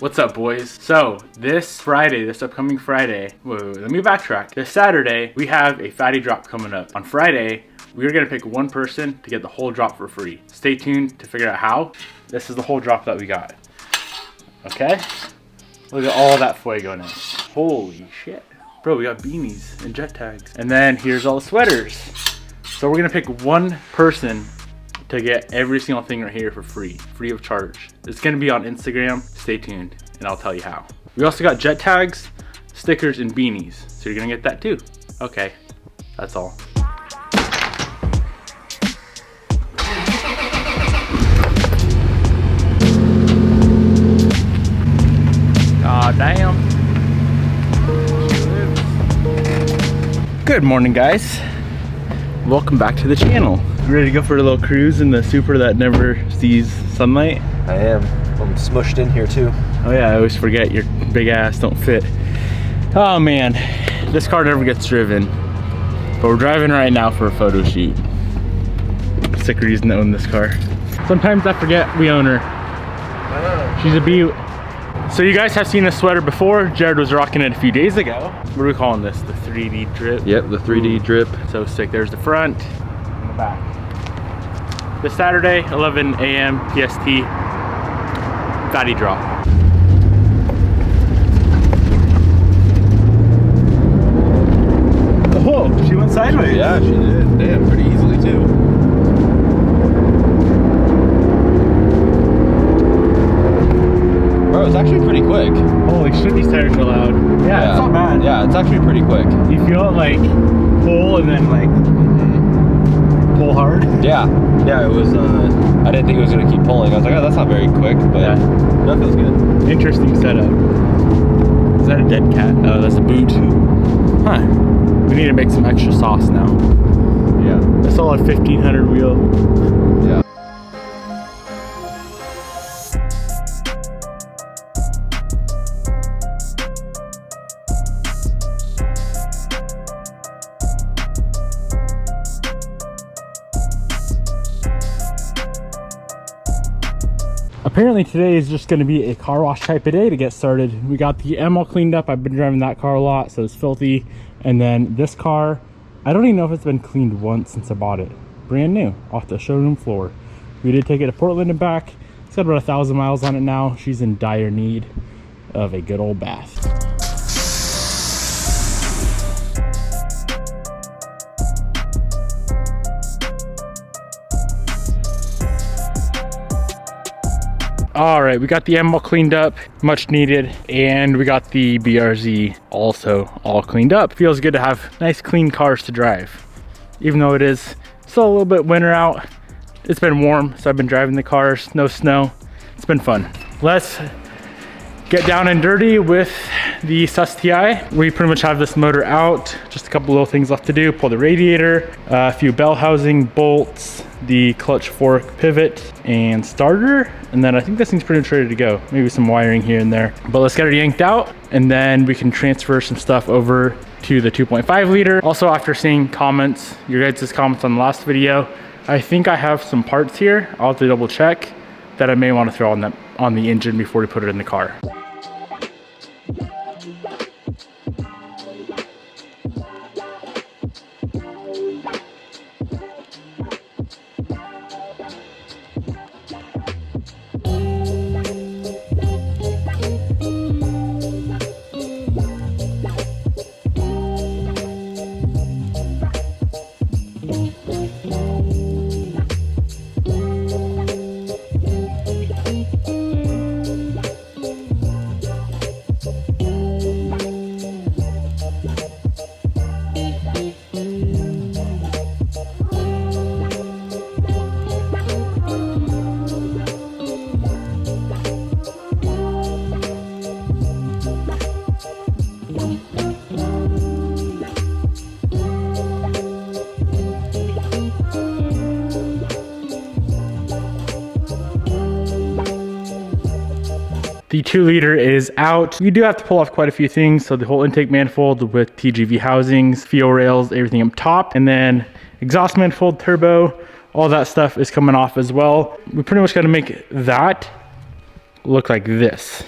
What's up, boys? So this Friday, this upcoming Friday, let me backtrack. This Saturday, we have a fatty drop coming up. On Friday, we're gonna pick one person to get the whole drop for free. Stay tuned to figure out how. This is the whole drop that we got. Okay? Look at all that fuego now. Holy shit. Bro, we got beanies and jet tags. And then here's all the sweaters. So we're gonna pick one person to get every single thing right here for free of charge. It's gonna be on Instagram. Stay tuned and I'll tell you how. We also got jet tags, stickers, and beanies. So you're gonna get that too. Okay, that's all. Aw, damn. Good morning, guys. Welcome back to the channel. You ready to go for a little cruise in the Supra that never sees sunlight? I am. I'm smushed in here too. Oh yeah, I always forget your big ass don't fit. Oh man, this car never gets driven. But we're driving right now for a photo shoot. Sick reason to own this car. Sometimes I forget we own her. She's a beaut. So you guys have seen this sweater before. Jared was rocking it a few days ago. What are we calling this? The 3D drip? Yep, the 3D drip. So sick. There's the front and the back. This Saturday, 11 a.m. PST, fatty drop. Oh, she went sideways. Yeah, she did. Damn, pretty easily too. Bro, it's actually pretty quick. Holy shit, these tires are loud. Yeah, it's not bad. Yeah, it's actually pretty quick. You feel it like pull and then like pull hard? Yeah, it was, I didn't think it was going to keep pulling. I was like, oh, that's not very quick, but yeah, that feels good. Interesting setup. Is that a dead cat? Oh, that's a boot. Huh. We need to make some extra sauce now. Yeah. I saw a 1500 wheel. Yeah. Apparently today is just going to be a car wash type of day to get started. We got the M all cleaned up. I've been driving that car a lot, so it's filthy. And then this car, I don't even know if it's been cleaned once since I bought it. Brand new, off the showroom floor. We did take it to Portland and back. It's got about 1,000 miles on it now. She's in dire need of a good old bath. All right, we got the M all cleaned up, much needed, and we got the BRZ also all cleaned up. Feels good to have nice clean cars to drive. Even though it is still a little bit winter out, it's been warm, so I've been driving the cars, no snow. It's been fun. Let's get down and dirty with the Sus TI. We pretty much have this motor out, just a couple little things left to do. Pull the radiator, a few bell housing bolts, the clutch fork pivot and starter, and then I think this thing's pretty much ready to go. Maybe some wiring here and there, but let's get it yanked out and then we can transfer some stuff over to the 2.5 liter. Also, after seeing comments, your guys' comments on the last video, I think I have some parts here. I'll have to double check that I may want to throw on the engine before we put it in the car. The 2 liter is out. We do have to pull off quite a few things. So the whole intake manifold with TGV housings, fuel rails, everything up top, and then exhaust manifold, turbo, all that stuff is coming off as well. We pretty much got to make that look like this.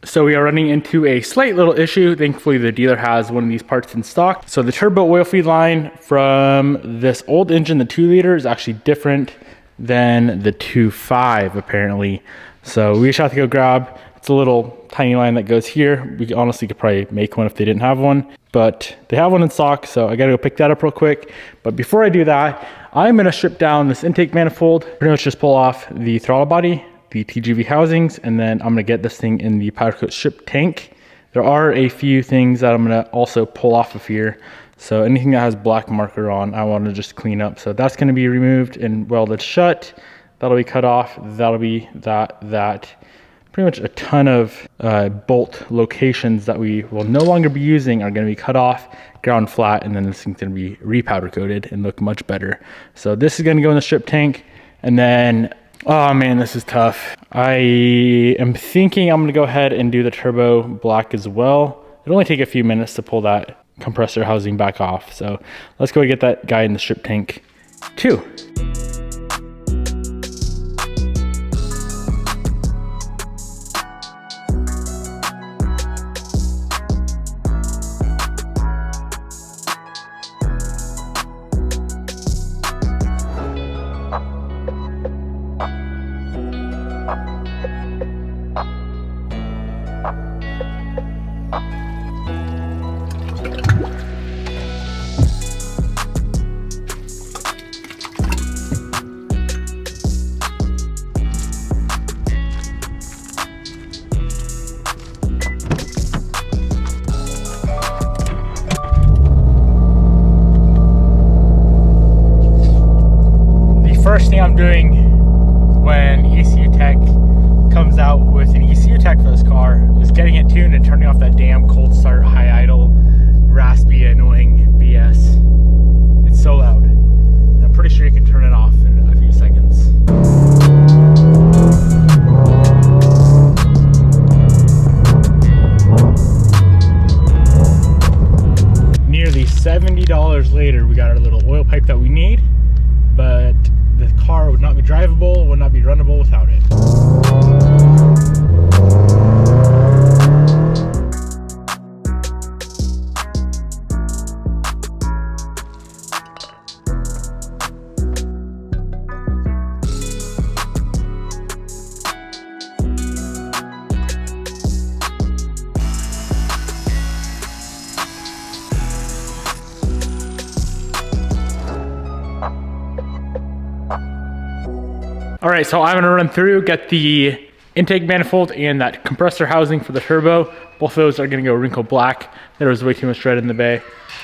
So we are running into a slight little issue. Thankfully, the dealer has one of these parts in stock. So the turbo oil feed line from this old engine, the 2 liter, is actually different than the 2.5 apparently. So we just have to go grab, it's a little tiny line that goes here. We honestly could probably make one if they didn't have one, but they have one in stock. So I gotta go pick that up real quick. But before I do that, I'm gonna strip down this intake manifold, pretty much just pull off the throttle body, the TGV housings, and then I'm gonna get this thing in the powder coat strip tank. There are a few things that I'm gonna also pull off of here. So anything that has black marker on, I wanna just clean up. So that's gonna be removed and welded shut. That'll be cut off. That'll be that. Pretty much a ton of bolt locations that we will no longer be using are gonna be cut off, ground flat, and then this thing's gonna be repowder coated and look much better. So this is gonna go in the strip tank, and then oh man, this is tough. I am thinking I'm gonna go ahead and do the turbo black as well. It'll only take a few minutes to pull that compressor housing back off. So let's go get that guy in the strip tank too. First thing I'm doing when ECU Tech comes out with an ECU Tech for this car is getting it tuned and turning off that damn cold start, high idle, raspy, annoying BS. It's so loud. And I'm pretty sure you can turn it off in a few seconds. Nearly $70 later, we got our little oil pipe that we need, but the car would not be drivable, would not be runnable without it. All right, so I'm gonna run through, get the intake manifold and that compressor housing for the turbo. Both of those are gonna go wrinkle black. There was way too much tread in the bay,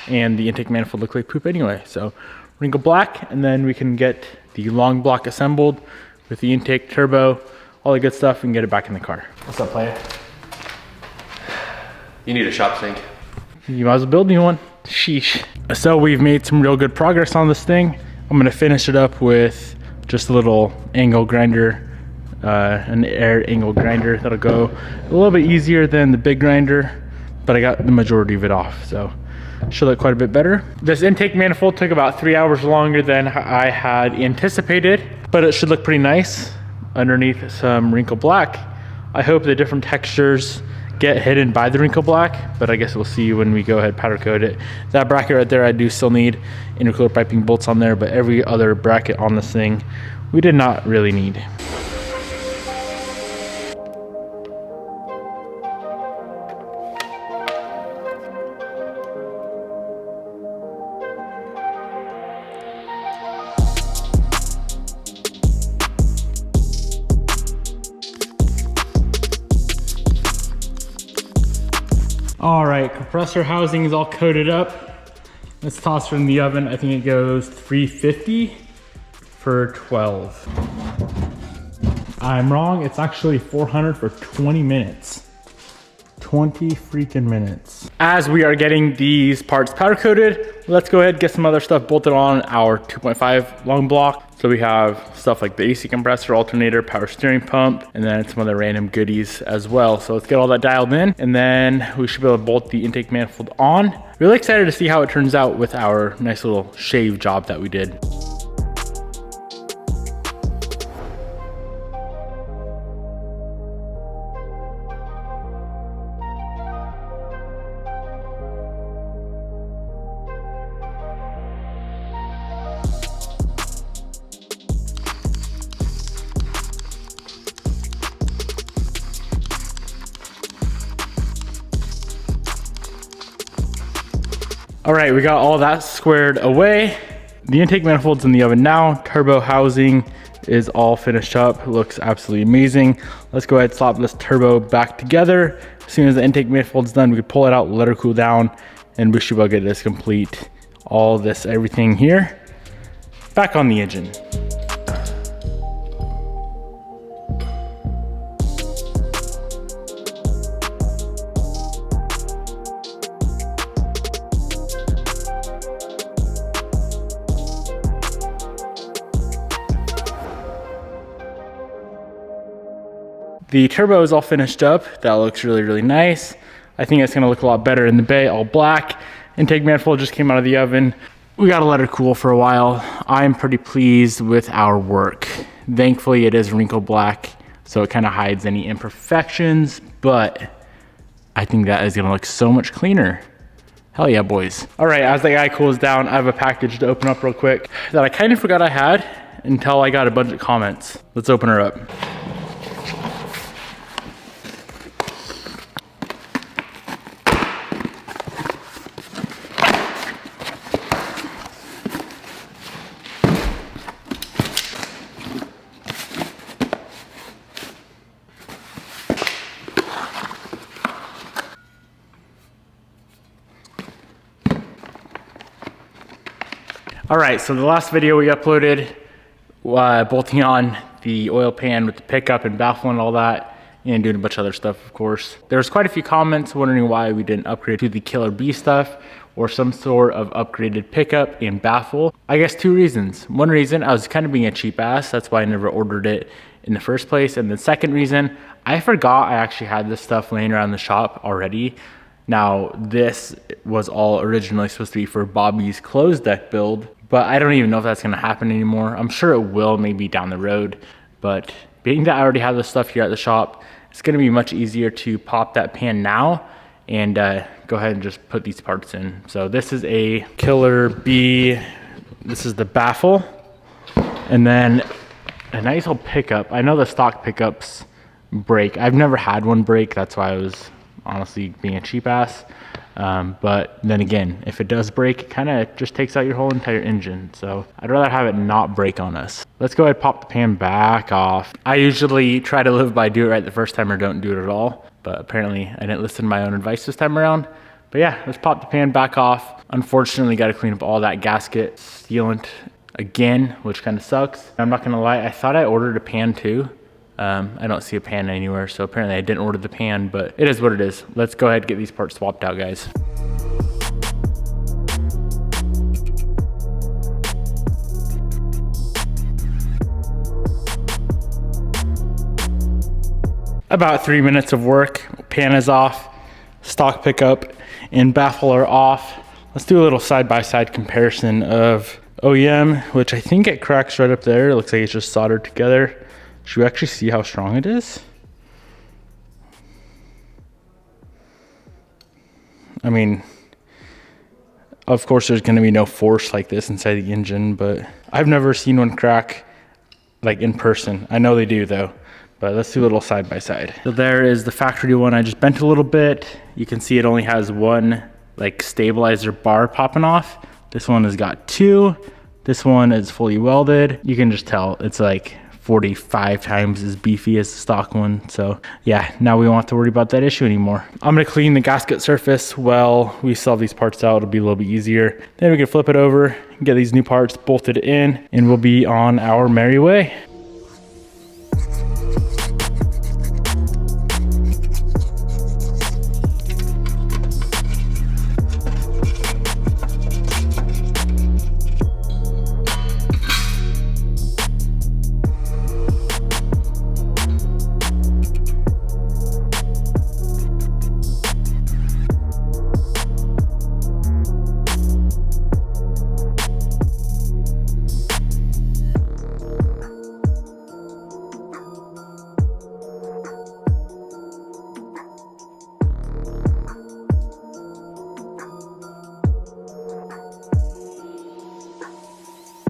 and the intake manifold looked like poop anyway. So wrinkle black, and then we can get the long block assembled with the intake, turbo, all the good stuff, and get it back in the car. What's up, player? You need a shop sink. You might as well build me one. Sheesh. So we've made some real good progress on this thing. I'm gonna finish it up with just a little angle grinder, an air angle grinder. That'll go a little bit easier than the big grinder, but I got the majority of it off, so should look quite a bit better. This intake manifold took about 3 hours longer than I had anticipated, but it should look pretty nice underneath some wrinkle black. I hope the different textures get hidden by the wrinkle black, but I guess we'll see when we go ahead powder coat it. That bracket right there, I do still need intercooler piping bolts on there, but every other bracket on this thing we did not really need. All right, compressor housing is all coated up. Let's toss her in the oven. I think it goes 350 for 12. I'm wrong, it's actually 400 for 20 minutes. 20 freaking minutes. As we are getting these parts powder coated, let's go ahead and get some other stuff bolted on our 2.5 long block. So we have stuff like the AC compressor, alternator, power steering pump, and then some other random goodies as well. So let's get all that dialed in, and then we should be able to bolt the intake manifold on. Really excited to see how it turns out with our nice little shave job that we did. All right, we got all that squared away. The intake manifold's in the oven now. Turbo housing is all finished up. It looks absolutely amazing. Let's go ahead and slap this turbo back together. As soon as the intake manifold's done, we can pull it out, let her cool down, and we should be able to get this complete. All this, everything here, back on the engine. The turbo is all finished up. That looks really, really nice. I think it's gonna look a lot better in the bay, all black. Intake manifold just came out of the oven. We gotta let her cool for a while. I'm pretty pleased with our work. Thankfully, it is wrinkle black, so it kind of hides any imperfections, but I think that is gonna look so much cleaner. Hell yeah, boys. All right, as the guy cools down, I have a package to open up real quick that I kind of forgot I had until I got a bunch of comments. Let's open her up. All right, so the last video we uploaded, bolting on the oil pan with the pickup and baffle and all that, and doing a bunch of other stuff, of course. There's quite a few comments wondering why we didn't upgrade to the Killer B stuff or some sort of upgraded pickup and baffle. I guess two reasons. One reason, I was kind of being a cheap ass. That's why I never ordered it in the first place. And the second reason, I forgot I actually had this stuff laying around the shop already. Now, this was all originally supposed to be for Bobby's closed deck build, but I don't even know if that's gonna happen anymore. I'm sure it will maybe down the road, but being that I already have this stuff here at the shop, it's gonna be much easier to pop that pan now and go ahead and just put these parts in. So this is a Killer B, this is the baffle, and then a nice old pickup. I know the stock pickups break. I've never had one break, that's why I was honestly being a cheap ass. But then again, if it does break, it kind of just takes out your whole entire engine. So I'd rather have it not break on us. Let's go ahead and pop the pan back off. I usually try to live by do it right the first time or don't do it at all. But apparently I didn't listen to my own advice this time around. But yeah, let's pop the pan back off. Unfortunately, got to clean up all that gasket sealant again, which kind of sucks. I'm not gonna lie, I thought I ordered a pan too. I don't see a pan anywhere, so apparently I didn't order the pan, but it is what it is. Let's go ahead and get these parts swapped out, guys. About 3 minutes of work. Pan is off, stock pickup and baffle are off. Let's do a little side-by-side comparison of OEM, which I think it cracks right up there. It looks like it's just soldered together. Should we actually see how strong it is? I mean, of course there's gonna be no force like this inside the engine, but I've never seen one crack like in person. I know they do though, but let's do a little side by side. So there is the factory one. I just bent a little bit. You can see it only has one like stabilizer bar popping off. This one has got two. This one is fully welded. You can just tell it's like 45 times as beefy as the stock one. So yeah, now we won't have to worry about that issue anymore. I'm gonna clean the gasket surface while we solve these parts out. It'll be a little bit easier. Then we can flip it over, get these new parts bolted in, and we'll be on our merry way.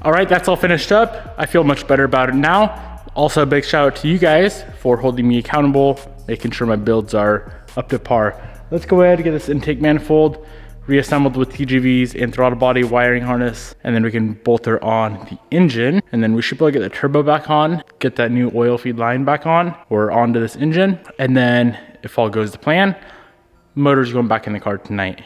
All right, that's all finished up. I feel much better about it now. Also, a big shout out to you guys for holding me accountable, making sure my builds are up to par. Let's go ahead and get this intake manifold reassembled with TGVs and throttle body wiring harness, and then we can bolt her on the engine, and then we should be able to get the turbo back on, get that new oil feed line back on, or onto this engine, and then if all goes to plan, motor's going back in the car tonight.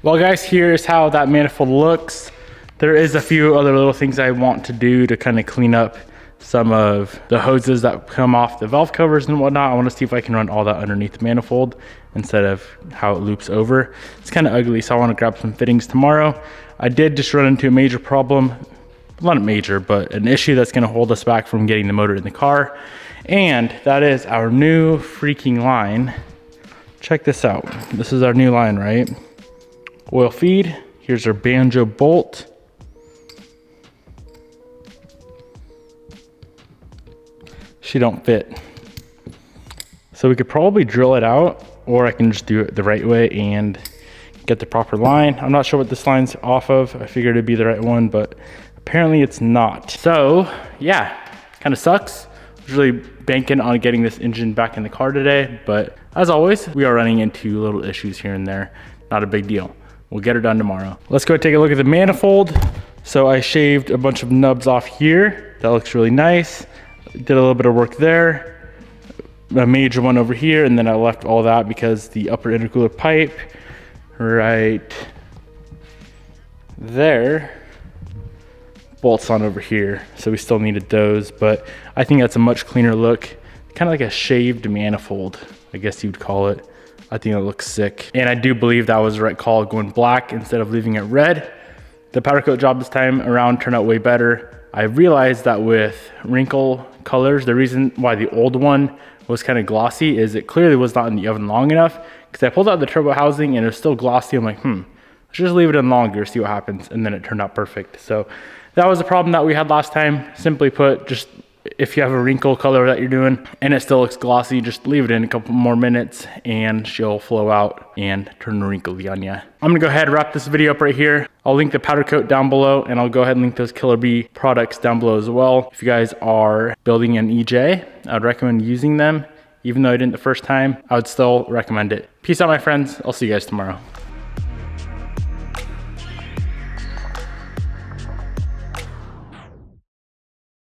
Well guys, here's how that manifold looks. There is a few other little things I want to do to kind of clean up some of the hoses that come off the valve covers and whatnot. I want to see if I can run all that underneath the manifold instead of how it loops over. It's kind of ugly, so I want to grab some fittings tomorrow. I did just run into a major problem, not major, but an issue that's going to hold us back from getting the motor in the car. And that is our new freaking line. Check this out. This is our new line, right? Oil feed. Here's our banjo bolt. She don't fit. So we could probably drill it out, or I can just do it the right way and get the proper line. I'm not sure what this line's off of. I figured it'd be the right one, but apparently it's not. So yeah, kind of sucks. I was really banking on getting this engine back in the car today, but as always, we are running into little issues here and there. Not a big deal. We'll get her done tomorrow. Let's go take a look at the manifold. So I shaved a bunch of nubs off here. That looks really nice. Did a little bit of work there. A major one over here, and then I left all that because the upper intercooler pipe right there bolts on over here. So we still needed those, but I think that's a much cleaner look. Kind of like a shaved manifold, I guess you'd call it. I think it looks sick. And I do believe that was the right call, going black instead of leaving it red. The powder coat job this time around turned out way better. I realized that with wrinkle colors, the reason why the old one was kind of glossy is it clearly was not in the oven long enough, because I pulled out the turbo housing and it was still glossy. I'm like, let's just leave it in longer, see what happens. And then it turned out perfect. So that was a problem that we had last time. Simply put, just if you have a wrinkle color that you're doing and it still looks glossy, just leave it in a couple more minutes and she'll flow out and turn wrinkly on you. I'm gonna go ahead and wrap this video up right here. I'll link the powder coat down below, and I'll go ahead and link those Killer Bee products down below as well. If you guys are building an EJ, I'd recommend using them. Even though I didn't the first time, I would still recommend it. Peace out, my friends. I'll see you guys tomorrow.